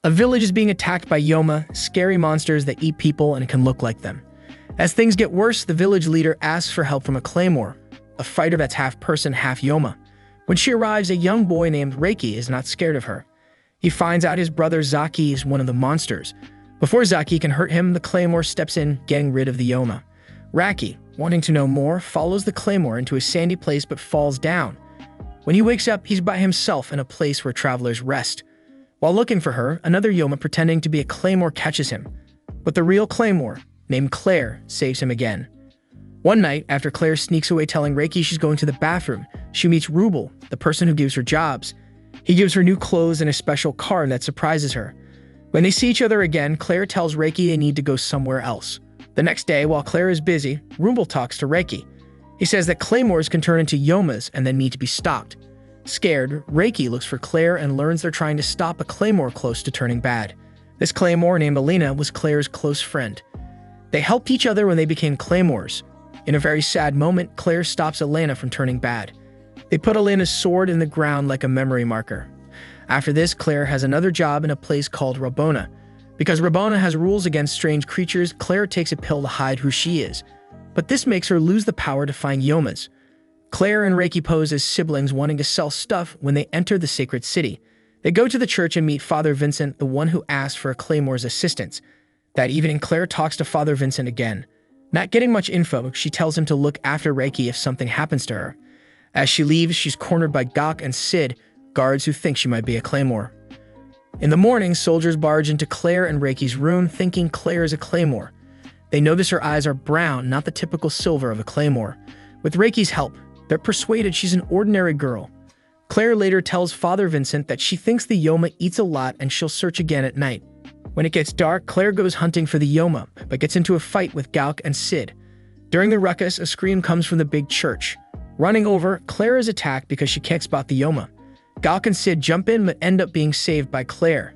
A village is being attacked by Yoma, scary monsters that eat people and can look like them. As things get worse, the village leader asks for help from a Claymore, a fighter that's half person, half Yoma. When she arrives, a young boy named Reiki is not scared of her. He finds out his brother Zaki is one of the monsters. Before Zaki can hurt him, the Claymore steps in, getting rid of the Yoma. Raki, wanting to know more, follows the Claymore into a sandy place but falls down. When he wakes up, he's by himself in a place where travelers rest. While looking for her, another Yoma pretending to be a Claymore catches him. But the real Claymore, named Claire, saves him again. One night, after Claire sneaks away telling Reiki she's going to the bathroom, she meets Rubel, the person who gives her jobs. He gives her new clothes and a special card that surprises her. When they see each other again, Claire tells Reiki they need to go somewhere else. The next day, while Claire is busy, Rubel talks to Reiki. He says that Claymores can turn into Yomas and then need to be stopped. Scared, Reiki looks for Claire and learns they're trying to stop a Claymore close to turning bad. This Claymore, named Alina, was Claire's close friend. They helped each other when they became Claymores. In a very sad moment, Claire stops Alina from turning bad. They put Alina's sword in the ground like a memory marker. After this, Claire has another job in a place called Rabona. Because Rabona has rules against strange creatures, Claire takes a pill to hide who she is. But this makes her lose the power to find Yomas. Claire and Reiki pose as siblings wanting to sell stuff when they enter the sacred city. They go to the church and meet Father Vincent, the one who asked for a Claymore's assistance. That evening, Claire talks to Father Vincent again. Not getting much info, she tells him to look after Reiki if something happens to her. As she leaves, she's cornered by Gok and Sid, guards who think she might be a Claymore. In the morning, soldiers barge into Claire and Reiki's room, thinking Claire is a Claymore. They notice her eyes are brown, not the typical silver of a Claymore. With Reiki's help, they're persuaded she's an ordinary girl. Claire later tells Father Vincent that she thinks the Yoma eats a lot and she'll search again at night. When it gets dark, Claire goes hunting for the Yoma, but gets into a fight with Gauk and Sid. During the ruckus, a scream comes from the big church. Running over, Claire is attacked because she can't spot the Yoma. Gauk and Sid jump in but end up being saved by Claire.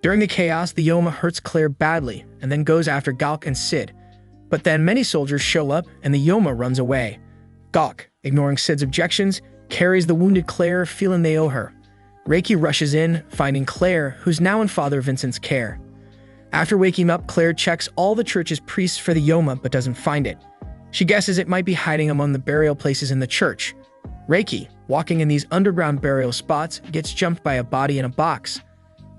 During the chaos, the Yoma hurts Claire badly and then goes after Gauk and Sid. But then many soldiers show up and the Yoma runs away. Gauk, ignoring Sid's objections, carries the wounded Claire, feeling they owe her. Reiki rushes in, finding Claire, who's now in Father Vincent's care. After waking up, Claire checks all the church's priests for the Yoma but doesn't find it. She guesses it might be hiding among the burial places in the church. Reiki, walking in these underground burial spots, gets jumped by a body in a box.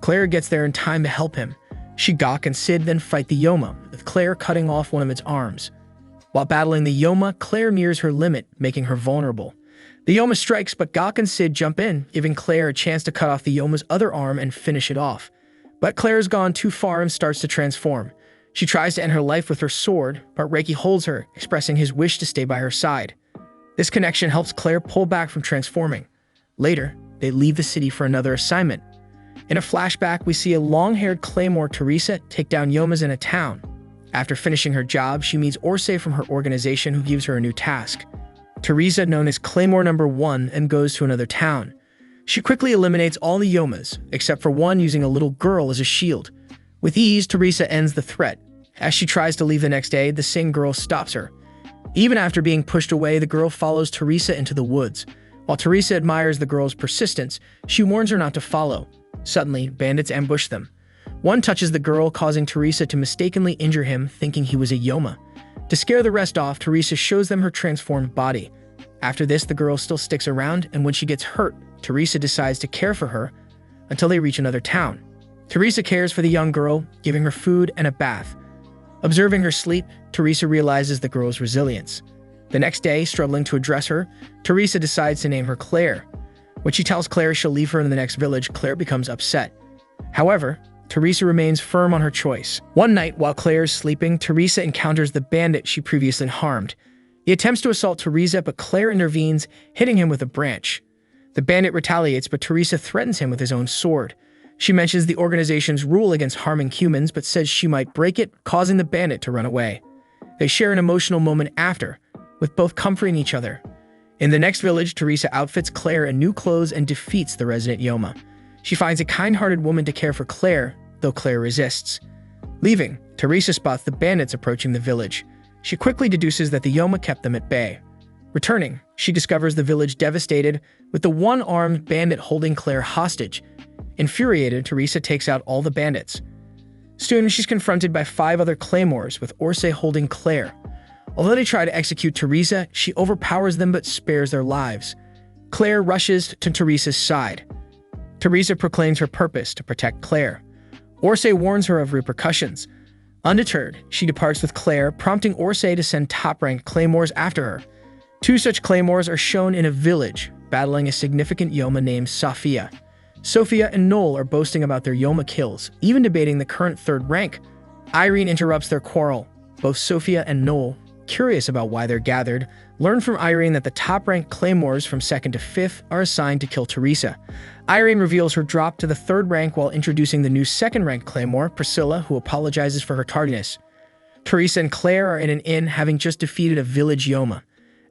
Claire gets there in time to help him. She, Gauk, and Sid then fight the Yoma, with Claire cutting off one of its arms. While battling the Yoma, Claire nears her limit, making her vulnerable. The Yoma strikes, but Gauk and Sid jump in, giving Claire a chance to cut off the Yoma's other arm and finish it off. But Claire's gone too far and starts to transform. She tries to end her life with her sword, but Reiki holds her, expressing his wish to stay by her side. This connection helps Claire pull back from transforming. Later, they leave the city for another assignment. In a flashback, we see a long-haired Claymore, Teresa, take down Yomas in a town. After finishing her job, she meets Orsay from her organization who gives her a new task. Teresa, known as Claymore No. 1, and goes to another town. She quickly eliminates all the Yomas, except for one using a little girl as a shield. With ease, Teresa ends the threat. As she tries to leave the next day, the same girl stops her. Even after being pushed away, the girl follows Teresa into the woods. While Teresa admires the girl's persistence, she warns her not to follow. Suddenly, bandits ambush them. One touches the girl, causing Teresa to mistakenly injure him, thinking he was a Yoma. To scare the rest off, Teresa shows them her transformed body. After this, the girl still sticks around, and when she gets hurt, Teresa decides to care for her until they reach another town. Teresa cares for the young girl, giving her food and a bath. Observing her sleep, Teresa realizes the girl's resilience. The next day, struggling to address her, Teresa decides to name her Claire. When she tells Claire she'll leave her in the next village, Claire becomes upset. However, Teresa remains firm on her choice. One night, while Claire is sleeping, Teresa encounters the bandit she previously harmed. He attempts to assault Teresa, but Claire intervenes, hitting him with a branch. The bandit retaliates, but Teresa threatens him with his own sword. She mentions the organization's rule against harming humans, but says she might break it, causing the bandit to run away. They share an emotional moment after, with both comforting each other. In the next village, Teresa outfits Claire in new clothes and defeats the resident Yoma. She finds a kind-hearted woman to care for Claire, though Claire resists. Leaving, Teresa spots the bandits approaching the village. She quickly deduces that the Yoma kept them at bay. Returning, she discovers the village devastated, with the one-armed bandit holding Claire hostage. Infuriated, Teresa takes out all the bandits. Soon, she's confronted by 5 other Claymores, with Orsay holding Claire. Although they try to execute Teresa, she overpowers them but spares their lives. Claire rushes to Teresa's side. Teresa proclaims her purpose to protect Claire. Orsay warns her of repercussions. Undeterred, she departs with Claire, prompting Orsay to send top-ranked Claymores after her. 2 such Claymores are shown in a village, battling a significant Yoma named Sophia. Sophia and Noel are boasting about their Yoma kills, even debating the current 3rd rank. Irene interrupts their quarrel. Both Sophia and Noel, curious about why they're gathered, learn from Irene that the top-ranked Claymores from 2nd to 5th are assigned to kill Teresa. Irene reveals her drop to the 3rd rank while introducing the new 2nd-ranked Claymore, Priscilla, who apologizes for her tardiness. Teresa and Claire are in an inn, having just defeated a village Yoma.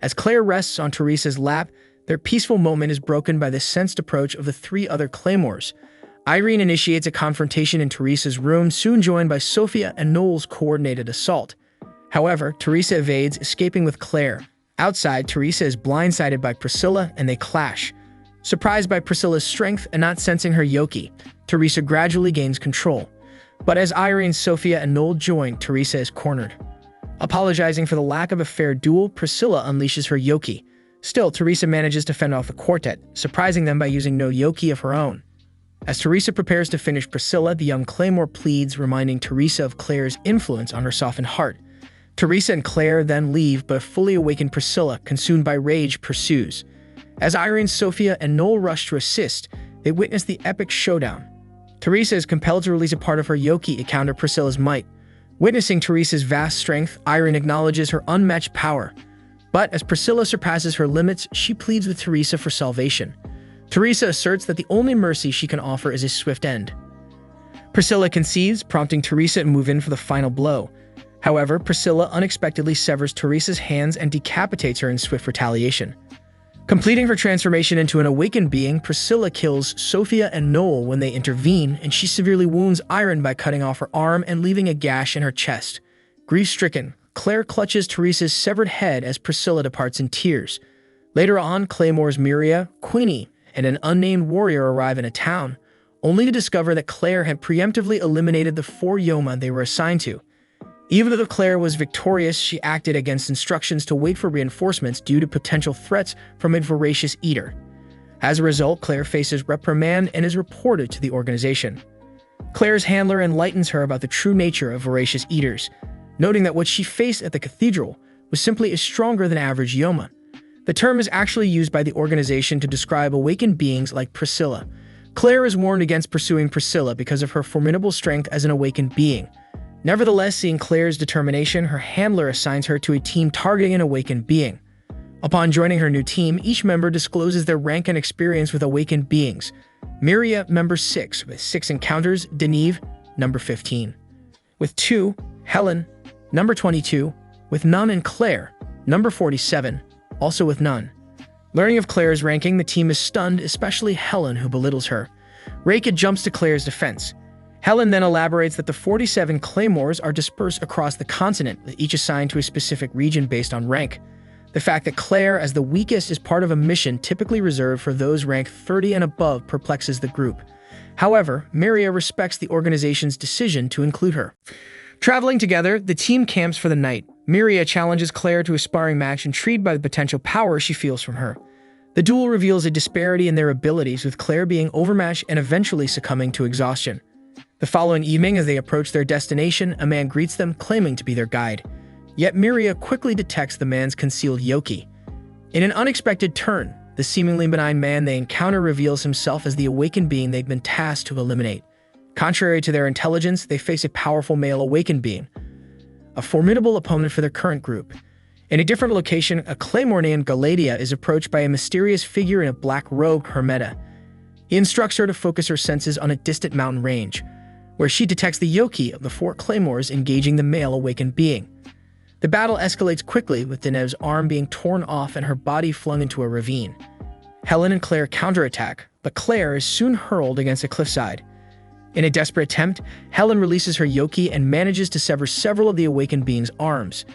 As Claire rests on Teresa's lap, their peaceful moment is broken by the sensed approach of the 3 other Claymores. Irene initiates a confrontation in Teresa's room, soon joined by Sophia and Noel's coordinated assault. However, Teresa evades, escaping with Claire. Outside, Teresa is blindsided by Priscilla and they clash. Surprised by Priscilla's strength and not sensing her yoki, Teresa gradually gains control. But as Irene, Sophia, and Noel join, Teresa is cornered. Apologizing for the lack of a fair duel, Priscilla unleashes her yoki. Still, Teresa manages to fend off the quartet, surprising them by using no yoki of her own. As Teresa prepares to finish Priscilla, the young Claymore pleads, reminding Teresa of Claire's influence on her softened heart. Teresa and Claire then leave, but a fully awakened Priscilla, consumed by rage, pursues. As Irene, Sophia, and Noel rush to assist, they witness the epic showdown. Teresa is compelled to release a part of her yoki to counter Priscilla's might. Witnessing Teresa's vast strength, Irene acknowledges her unmatched power. But as Priscilla surpasses her limits, she pleads with Teresa for salvation. Teresa asserts that the only mercy she can offer is a swift end. Priscilla concedes, prompting Teresa to move in for the final blow. However, Priscilla unexpectedly severs Teresa's hands and decapitates her in swift retaliation. Completing her transformation into an awakened being, Priscilla kills Sophia and Noel when they intervene, and she severely wounds Irene by cutting off her arm and leaving a gash in her chest. Grief-stricken, Claire clutches Teresa's severed head as Priscilla departs in tears. Later on, Claymore's Miria, Queenie, and an unnamed warrior arrive in a town, only to discover that Claire had preemptively eliminated the 4 Yoma they were assigned to. Even though Claire was victorious, she acted against instructions to wait for reinforcements due to potential threats from a voracious eater. As a result, Claire faces reprimand and is reported to the organization. Claire's handler enlightens her about the true nature of voracious eaters, noting that what she faced at the cathedral was simply a stronger than average Yoma. The term is actually used by the organization to describe awakened beings like Priscilla. Claire is warned against pursuing Priscilla because of her formidable strength as an awakened being. Nevertheless, seeing Claire's determination, her handler assigns her to a team targeting an awakened being. Upon joining her new team, each member discloses their rank and experience with awakened beings. Miria, number 6, with 6 encounters. Deneve, number 15, with 2. Helen, number 22, with none. And Claire, number 47, also with none. Learning of Claire's ranking, the team is stunned, especially Helen, who belittles her. Reika jumps to Claire's defense. Helen then elaborates that the 47 Claymores are dispersed across the continent, with each assigned to a specific region based on rank. The fact that Claire, as the weakest, is part of a mission typically reserved for those ranked 30 and above perplexes the group. However, Miria respects the organization's decision to include her. Traveling together, the team camps for the night. Miria challenges Claire to a sparring match, intrigued by the potential power she feels from her. The duel reveals a disparity in their abilities, with Claire being overmatched and eventually succumbing to exhaustion. The following evening, as they approach their destination, a man greets them, claiming to be their guide. Yet Miria quickly detects the man's concealed yoki. In an unexpected turn, the seemingly benign man they encounter reveals himself as the awakened being they've been tasked to eliminate. Contrary to their intelligence, they face a powerful male awakened being, a formidable opponent for their current group. In a different location, a Claymore named Galadia is approached by a mysterious figure in a black robe, Hermeta. He instructs her to focus her senses on a distant mountain range, where she detects the yoki of the 4 Claymores engaging the male awakened being. The battle escalates quickly, with Deneve's arm being torn off and her body flung into a ravine. Helen and Claire counterattack, but Claire is soon hurled against a cliffside. In a desperate attempt, Helen releases her yoki and manages to sever several of the awakened being's arms.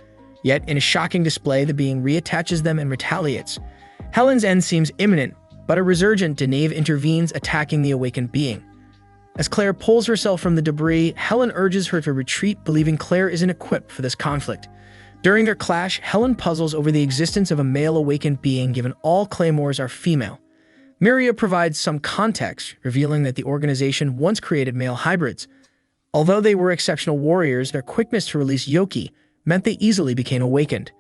Yet, in a shocking display, the being reattaches them and retaliates. Helen's end seems imminent, but a resurgent Deneve intervenes, attacking the awakened being. As Claire pulls herself from the debris, Helen urges her to retreat, believing Claire isn't equipped for this conflict. During their clash, Helen puzzles over the existence of a male awakened being given all Claymores are female. Miria provides some context, revealing that the organization once created male hybrids. Although they were exceptional warriors, their quickness to release Yoki meant they easily became awakened.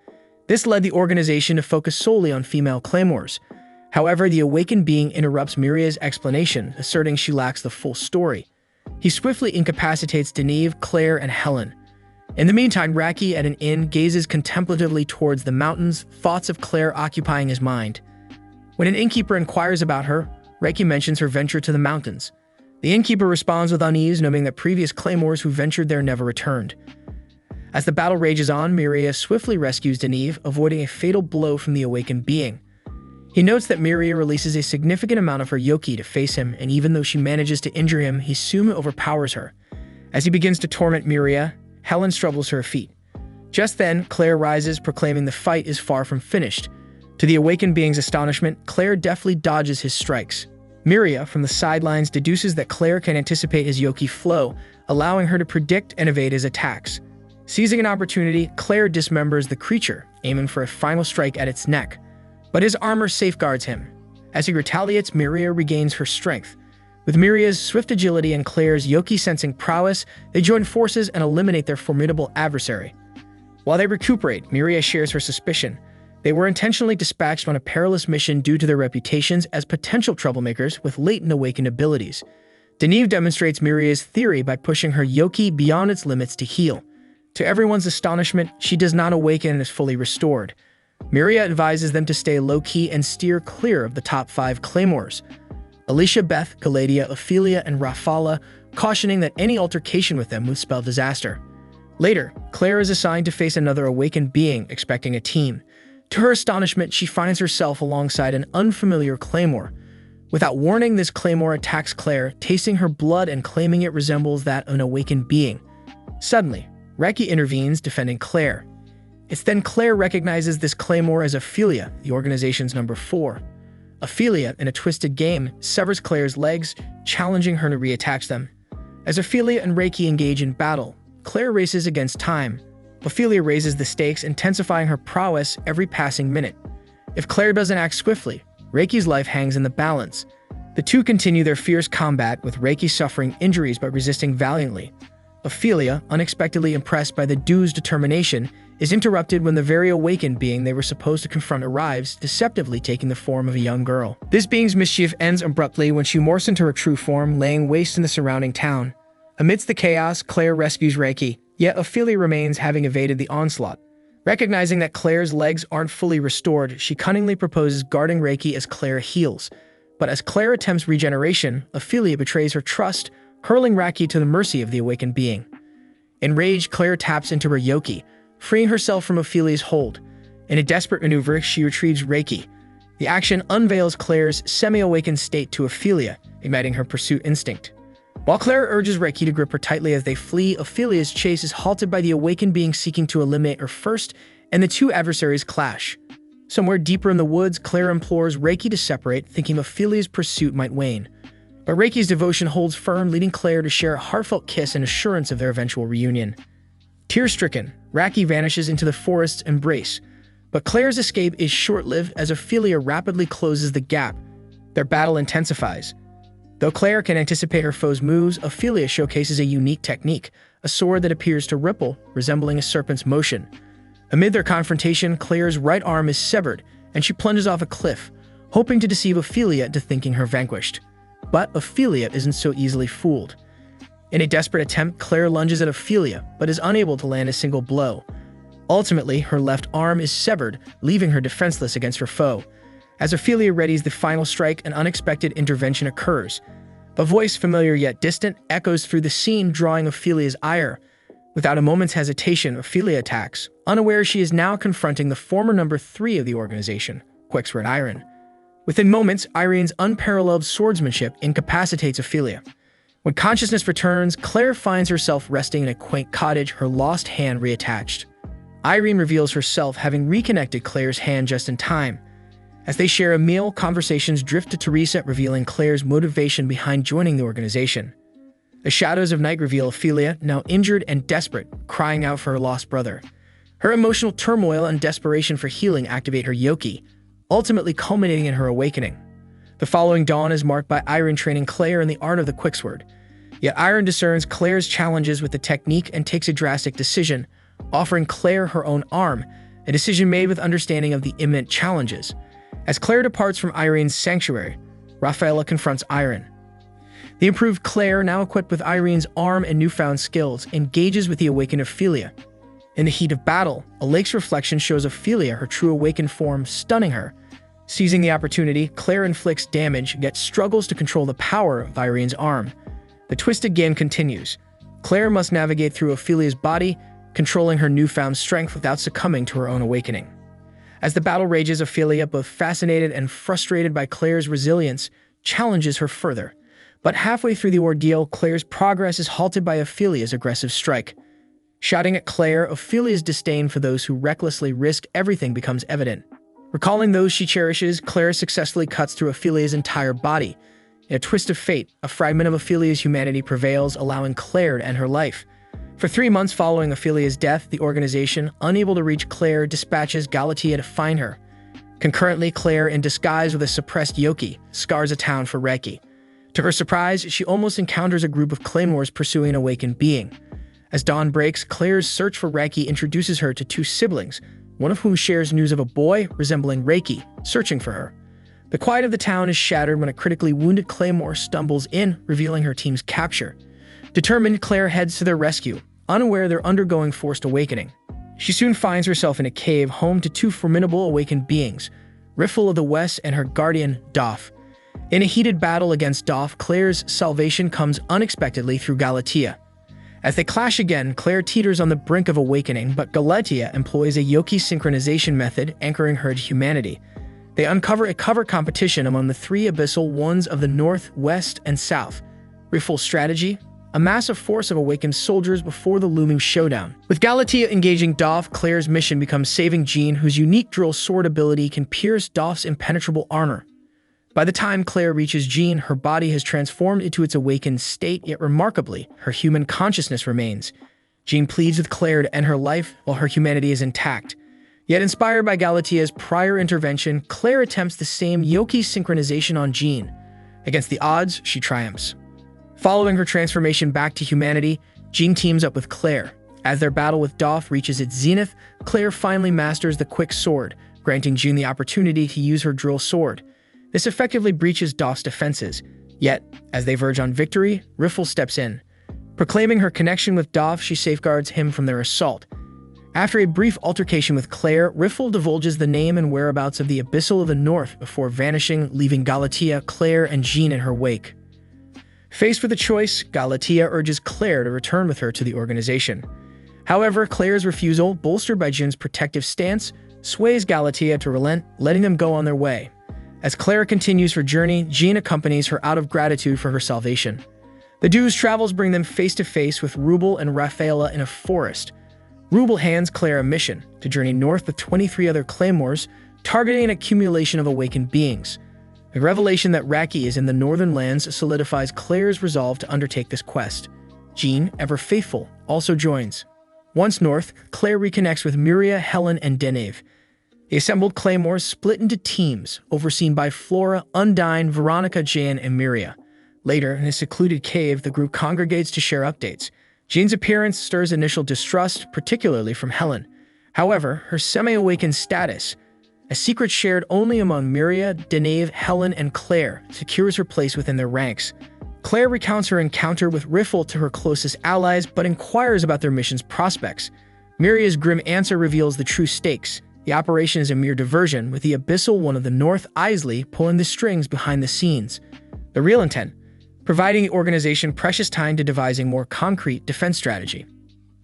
This led the organization to focus solely on female Claymores. However, the awakened being interrupts Miria's explanation, asserting she lacks the full story. He swiftly incapacitates Deneve, Claire, and Helen. In the meantime, Raki at an inn gazes contemplatively towards the mountains, thoughts of Claire occupying his mind. When an innkeeper inquires about her, Raki mentions her venture to the mountains. The innkeeper responds with unease, noting that previous Claymores who ventured there never returned. As the battle rages on, Miria swiftly rescues Deneve, avoiding a fatal blow from the awakened being. He notes that Miria releases a significant amount of her Yoki to face him, and even though she manages to injure him, he soon overpowers her. As he begins to torment Miria, Helen struggles to her feet. Just then, Claire rises, proclaiming the fight is far from finished. To the awakened being's astonishment, Claire deftly dodges his strikes. Miria, from the sidelines, deduces that Claire can anticipate his Yoki flow, allowing her to predict and evade his attacks. Seizing an opportunity, Claire dismembers the creature, aiming for a final strike at its neck. But his armor safeguards him. As he retaliates, Miria regains her strength. With Miria's swift agility and Claire's Yoki-sensing prowess, they join forces and eliminate their formidable adversary. While they recuperate, Miria shares her suspicion. They were intentionally dispatched on a perilous mission due to their reputations as potential troublemakers with latent awakened abilities. Deneve demonstrates Miria's theory by pushing her Yoki beyond its limits to heal. To everyone's astonishment, she does not awaken and is fully restored. Miria advises them to stay low-key and steer clear of the top 5 Claymores. Alicia, Beth, Galadia, Ophelia, and Rafala, cautioning that any altercation with them would spell disaster. Later, Claire is assigned to face another awakened being, expecting a team. To her astonishment, she finds herself alongside an unfamiliar Claymore. Without warning, this Claymore attacks Claire, tasting her blood and claiming it resembles that of an awakened being. Suddenly, Reki intervenes, defending Claire. It's then Claire recognizes this Claymore as Ophelia, the organization's number 4. Ophelia, in a twisted game, severs Claire's legs, challenging her to reattach them. As Ophelia and Reiki engage in battle, Claire races against time. Ophelia raises the stakes, intensifying her prowess every passing minute. If Claire doesn't act swiftly, Reiki's life hangs in the balance. The two continue their fierce combat, with Reiki suffering injuries but resisting valiantly. Ophelia, unexpectedly impressed by the duo's determination, is interrupted when the very awakened being they were supposed to confront arrives, deceptively taking the form of a young girl. This being's mischief ends abruptly when she morphs into her true form, laying waste in the surrounding town. Amidst the chaos, Claire rescues Reiki, yet Ophelia remains, having evaded the onslaught. Recognizing that Claire's legs aren't fully restored, she cunningly proposes guarding Reiki as Claire heals. But as Claire attempts regeneration, Ophelia betrays her trust, hurling Reiki to the mercy of the awakened being. Enraged, Claire taps into her Yoki, freeing herself from Ophelia's hold. In a desperate maneuver, she retrieves Reiki. The action unveils Claire's semi-awakened state to Ophelia, igniting her pursuit instinct. While Claire urges Reiki to grip her tightly as they flee, Ophelia's chase is halted by the awakened being seeking to eliminate her first, and the two adversaries clash. Somewhere deeper in the woods, Claire implores Reiki to separate, thinking Ophelia's pursuit might wane. But Reiki's devotion holds firm, leading Claire to share a heartfelt kiss and assurance of their eventual reunion. Tear-stricken, Reiki vanishes into the forest's embrace, but Claire's escape is short-lived as Ophelia rapidly closes the gap. Their battle intensifies. Though Claire can anticipate her foe's moves, Ophelia showcases a unique technique, a sword that appears to ripple, resembling a serpent's motion. Amid their confrontation, Claire's right arm is severed, and she plunges off a cliff, hoping to deceive Ophelia into thinking her vanquished. But Ophelia isn't so easily fooled. In a desperate attempt, Claire lunges at Ophelia, but is unable to land a single blow. Ultimately, her left arm is severed, leaving her defenseless against her foe. As Ophelia readies the final strike, an unexpected intervention occurs. A voice, familiar yet distant, echoes through the scene, drawing Ophelia's ire. Without a moment's hesitation, Ophelia attacks, unaware she is now confronting the former number 3 of the organization, Quixward Irene. Within moments, Irene's unparalleled swordsmanship incapacitates Ophelia. When consciousness returns, Claire finds herself resting in a quaint cottage, her lost hand reattached. Irene reveals herself, having reconnected Claire's hand just in time. As they share a meal, conversations drift to Teresa, revealing Claire's motivation behind joining the organization. The shadows of night reveal Ophelia, now injured and desperate, crying out for her lost brother. Her emotional turmoil and desperation for healing activate her yoki, ultimately culminating in her awakening. The following dawn is marked by Irene training Claire in the art of the quicksword. Yet Irene discerns Claire's challenges with the technique and takes a drastic decision, offering Claire her own arm, a decision made with understanding of the imminent challenges. As Claire departs from Irene's sanctuary, Rafaela confronts Irene. The improved Claire, now equipped with Irene's arm and newfound skills, engages with the awakened Ophelia. In the heat of battle, a lake's reflection shows Ophelia her true awakened form, stunning her. Seizing the opportunity, Claire inflicts damage, yet struggles to control the power of Irene's arm. The twist again continues. Claire must navigate through Ophelia's body, controlling her newfound strength without succumbing to her own awakening. As the battle rages, Ophelia, both fascinated and frustrated by Claire's resilience, challenges her further. But halfway through the ordeal, Claire's progress is halted by Ophelia's aggressive strike. Shouting at Claire, Ophelia's disdain for those who recklessly risk everything becomes evident. Recalling those she cherishes, Claire successfully cuts through Ophelia's entire body. In a twist of fate, a fragment of Ophelia's humanity prevails, allowing Claire to end her life. For 3 months following Ophelia's death, the organization, unable to reach Claire, dispatches Galatea to find her. Concurrently, Claire, in disguise with a suppressed yoki, scars a town for Reiki. To her surprise, she almost encounters a group of Claymores pursuing an awakened being. As dawn breaks, Claire's search for Reiki introduces her to 2 siblings, one of whom shares news of a boy resembling Reiki, searching for her. The quiet of the town is shattered when a critically wounded Claymore stumbles in, revealing her team's capture. Determined, Claire heads to their rescue, unaware they're undergoing forced awakening. She soon finds herself in a cave home to 2 formidable awakened beings, Riffle of the West and her guardian, Doff. In a heated battle against Doff, Claire's salvation comes unexpectedly through Galatea. As they clash again, Claire teeters on the brink of awakening, but Galatea employs a yoki synchronization method, anchoring her to humanity. They uncover a cover competition among the 3 abyssal ones of the north, west, and south. Riffle's strategy: amass a force of awakened soldiers before the looming showdown. With Galatea engaging Doff, Claire's mission becomes saving Jean, whose unique drill sword ability can pierce Doff's impenetrable armor. By the time Claire reaches Jean, her body has transformed into its awakened state, yet remarkably, her human consciousness remains. Jean pleads with Claire to end her life while her humanity is intact. Yet inspired by Galatea's prior intervention, Claire attempts the same yoki synchronization on Jean. Against the odds, she triumphs. Following her transformation back to humanity, Jean teams up with Claire. As their battle with Doff reaches its zenith, Claire finally masters the quick sword, granting Jean the opportunity to use her drill sword. This effectively breaches Doff's defenses. Yet, as they verge on victory, Riffle steps in. Proclaiming her connection with Doff, she safeguards him from their assault. After a brief altercation with Claire, Riffle divulges the name and whereabouts of the Abyssal of the North before vanishing, leaving Galatea, Claire, and Jean in her wake. Faced with a choice, Galatea urges Claire to return with her to the organization. However, Claire's refusal, bolstered by Jean's protective stance, sways Galatea to relent, letting them go on their way. As Claire continues her journey, Jean accompanies her out of gratitude for her salvation. The duo's travels bring them face to face with Rubel and Rafaela in a forest. Rubel hands Claire a mission to journey north with 23 other Claymores, targeting an accumulation of awakened beings. The revelation that Raki is in the northern lands solidifies Claire's resolve to undertake this quest. Jean, ever faithful, also joins. Once north, Claire reconnects with Miria, Helen, and Deneve. The assembled Claymores split into teams, overseen by Flora, Undine, Veronica, Jan, and Miria. Later, in a secluded cave, the group congregates to share updates. Jean's appearance stirs initial distrust, particularly from Helen. However, her semi-awakened status, a secret shared only among Miria, Deneve, Helen, and Claire, secures her place within their ranks. Claire recounts her encounter with Riffle to her closest allies, but inquires about their mission's prospects. Miria's grim answer reveals the true stakes. The operation is a mere diversion, with the Abyssal One of the North, Isley, pulling the strings behind the scenes. The real intent: providing the organization precious time to devising more concrete defense strategy.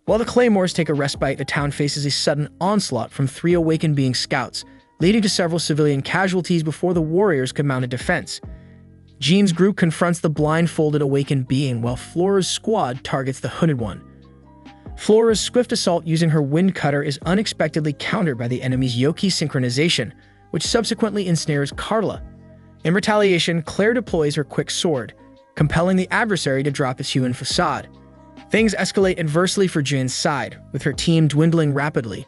While the Claymores take a respite, the town faces a sudden onslaught from 3 awakened being scouts, leading to several civilian casualties before the warriors could mount a defense. Jean's group confronts the blindfolded awakened being, while Flora's squad targets the hooded one. Flora's swift assault using her wind cutter is unexpectedly countered by the enemy's yoki synchronization, which subsequently ensnares Carla. In retaliation, Claire deploys her quick sword, compelling the adversary to drop its human facade. Things escalate adversely for Jin's side, with her team dwindling rapidly.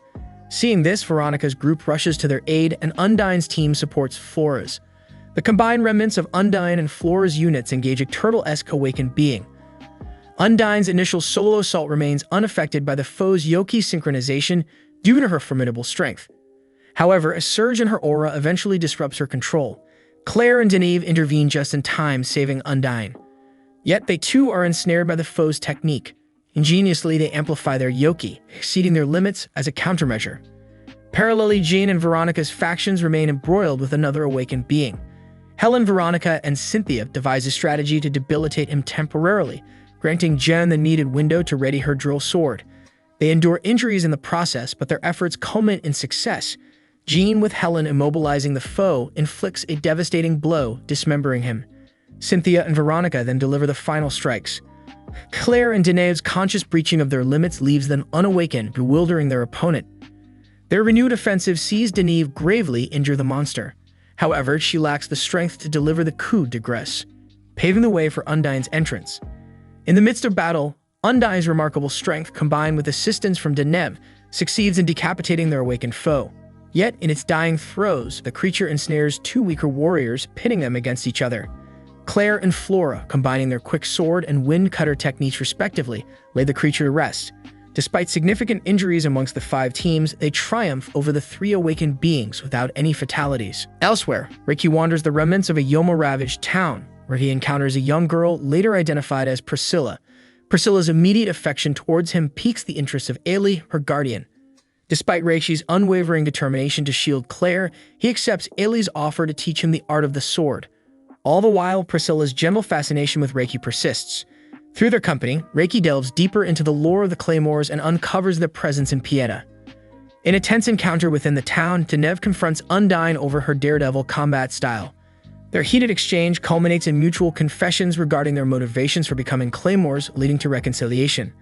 Seeing this, Veronica's group rushes to their aid, and Undyne's team supports Flora's. The combined remnants of Undyne and Flora's units engage a turtle-esque awakened being. Undyne's initial solo assault remains unaffected by the foe's Yoki synchronization due to her formidable strength. However, a surge in her aura eventually disrupts her control. Claire and Deneve intervene just in time, saving Undyne. Yet they too are ensnared by the foe's technique. Ingeniously, they amplify their Yoki, exceeding their limits as a countermeasure. Parallelly, Jin and Veronica's factions remain embroiled with another awakened being. Helen, Veronica, and Cynthia devise a strategy to debilitate him temporarily, granting Jen the needed window to ready her drill sword. They endure injuries in the process, but their efforts culminate in success. Jean, with Helen immobilizing the foe, inflicts a devastating blow, dismembering him. Cynthia and Veronica then deliver the final strikes. Claire and Deneve's conscious breaching of their limits leaves them unawakened, bewildering their opponent. Their renewed offensive sees Deneve gravely injure the monster. However, she lacks the strength to deliver the coup de grace, paving the way for Undyne's entrance. In the midst of battle, Undyne's remarkable strength, combined with assistance from Deneve, succeeds in decapitating their awakened foe. Yet, in its dying throes, the creature ensnares two weaker warriors, pitting them against each other. Claire and Flora, combining their quick sword and wind cutter techniques respectively, lay the creature to rest. Despite significant injuries amongst the five teams, they triumph over the three awakened beings without any fatalities. Elsewhere, Reiki wanders the remnants of a Yoma-ravaged town, where he encounters a young girl later identified as Priscilla. Priscilla's immediate affection towards him piques the interest of Ailey, her guardian. Despite Reiki's unwavering determination to shield Claire, he accepts Ailey's offer to teach him the art of the sword. All the while, Priscilla's gentle fascination with Reiki persists. Through their company, Reiki delves deeper into the lore of the Claymores and uncovers their presence in Pieta. In a tense encounter within the town, Deneve confronts Undyne over her daredevil combat style. Their heated exchange culminates in mutual confessions regarding their motivations for becoming Claymores, leading to reconciliation.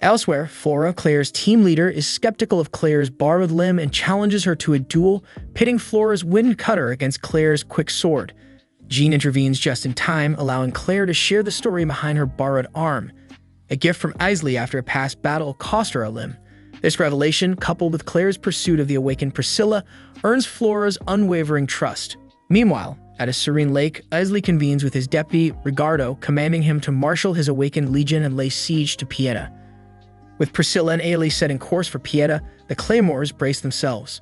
Elsewhere, Flora, Claire's team leader, is skeptical of Claire's borrowed limb and challenges her to a duel, pitting Flora's wind cutter against Claire's quick sword. Jean intervenes just in time, allowing Claire to share the story behind her borrowed arm. A gift from Isley after a past battle cost her a limb. This revelation, coupled with Claire's pursuit of the awakened Priscilla, earns Flora's unwavering trust. Meanwhile, at a serene lake, Isley convenes with his deputy, Ricardo, commanding him to marshal his awakened legion and lay siege to Pieta. With Priscilla and Ailey setting course for Pieta, the Claymores brace themselves.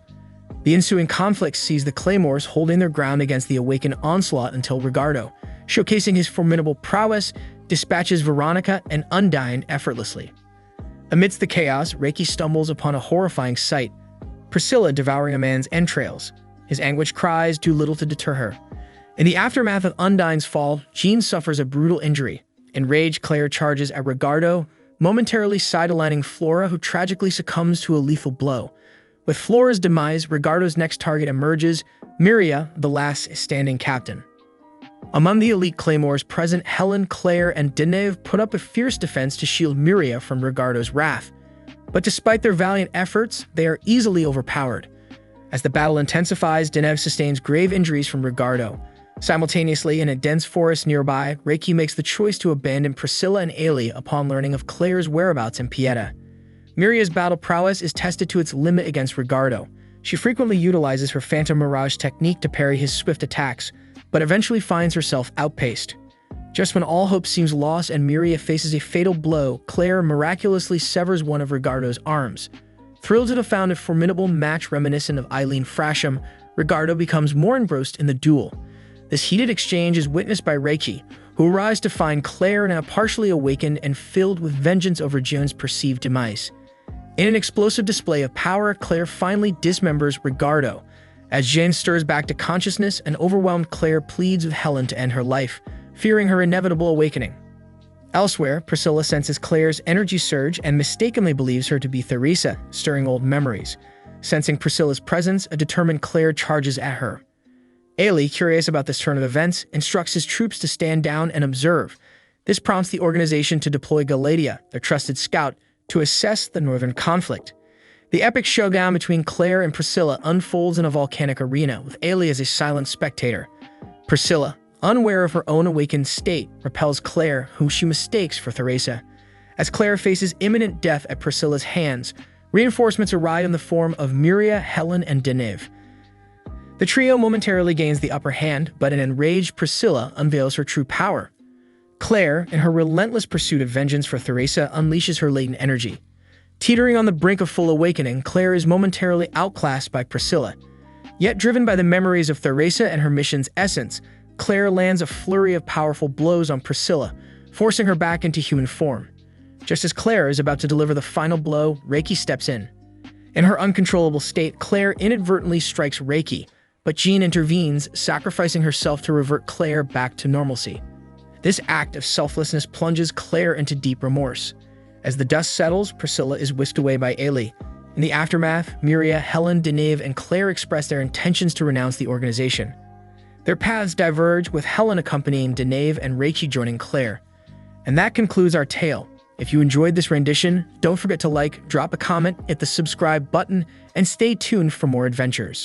The ensuing conflict sees the Claymores holding their ground against the awakened onslaught until Ricardo, showcasing his formidable prowess, dispatches Veronica and Undyne effortlessly. Amidst the chaos, Reiki stumbles upon a horrifying sight: Priscilla devouring a man's entrails. His anguished cries do little to deter her. In the aftermath of Undyne's fall, Jean suffers a brutal injury. Enraged, Claire charges at Ricardo, momentarily sidelining Flora, who tragically succumbs to a lethal blow. With Flora's demise, Ricardo's next target emerges, Miria, the last standing captain. Among the elite Claymores present, Helen, Claire, and Deneve put up a fierce defense to shield Miria from Ricardo's wrath. But despite their valiant efforts, they are easily overpowered. As the battle intensifies, Deneve sustains grave injuries from Ricardo. Simultaneously, in a dense forest nearby, Reiki makes the choice to abandon Priscilla and Ailey upon learning of Claire's whereabouts in Pieta. Miria's battle prowess is tested to its limit against Ricardo. She frequently utilizes her Phantom Mirage technique to parry his swift attacks, but eventually finds herself outpaced. Just when all hope seems lost and Miria faces a fatal blow, Claire miraculously severs one of Ricardo's arms. Thrilled to have found a formidable match reminiscent of Eileen Frasham, Ricardo becomes more engrossed in the duel. This heated exchange is witnessed by Reiki, who arrives to find Claire now partially awakened and filled with vengeance over Joan's perceived demise. In an explosive display of power, Claire finally dismembers Ricardo. As Jane stirs back to consciousness, an overwhelmed Claire pleads with Helen to end her life, fearing her inevitable awakening. Elsewhere, Priscilla senses Claire's energy surge and mistakenly believes her to be Theresa, stirring old memories. Sensing Priscilla's presence, a determined Claire charges at her. Ailey, curious about this turn of events, instructs his troops to stand down and observe. This prompts the organization to deploy Galatia, their trusted scout, to assess the northern conflict. The epic showdown between Claire and Priscilla unfolds in a volcanic arena, with Ailey as a silent spectator. Priscilla, unaware of her own awakened state, repels Claire, whom she mistakes for Theresa. As Claire faces imminent death at Priscilla's hands, reinforcements arrive in the form of Miria, Helen, and Deneve. The trio momentarily gains the upper hand, but an enraged Priscilla unveils her true power. Claire, in her relentless pursuit of vengeance for Theresa, unleashes her latent energy. Teetering on the brink of full awakening, Claire is momentarily outclassed by Priscilla. Yet driven by the memories of Theresa and her mission's essence, Claire lands a flurry of powerful blows on Priscilla, forcing her back into human form. Just as Claire is about to deliver the final blow, Reiki steps in. In her uncontrollable state, Claire inadvertently strikes Reiki, but Jean intervenes, sacrificing herself to revert Claire back to normalcy. This act of selflessness plunges Claire into deep remorse. As the dust settles, Priscilla is whisked away by Ailey. In the aftermath, Miria, Helen, Deneve, and Claire express their intentions to renounce the organization. Their paths diverge, with Helen accompanying Deneve and Reiki joining Claire. And that concludes our tale. If you enjoyed this rendition, don't forget to like, drop a comment, hit the subscribe button, and stay tuned for more adventures.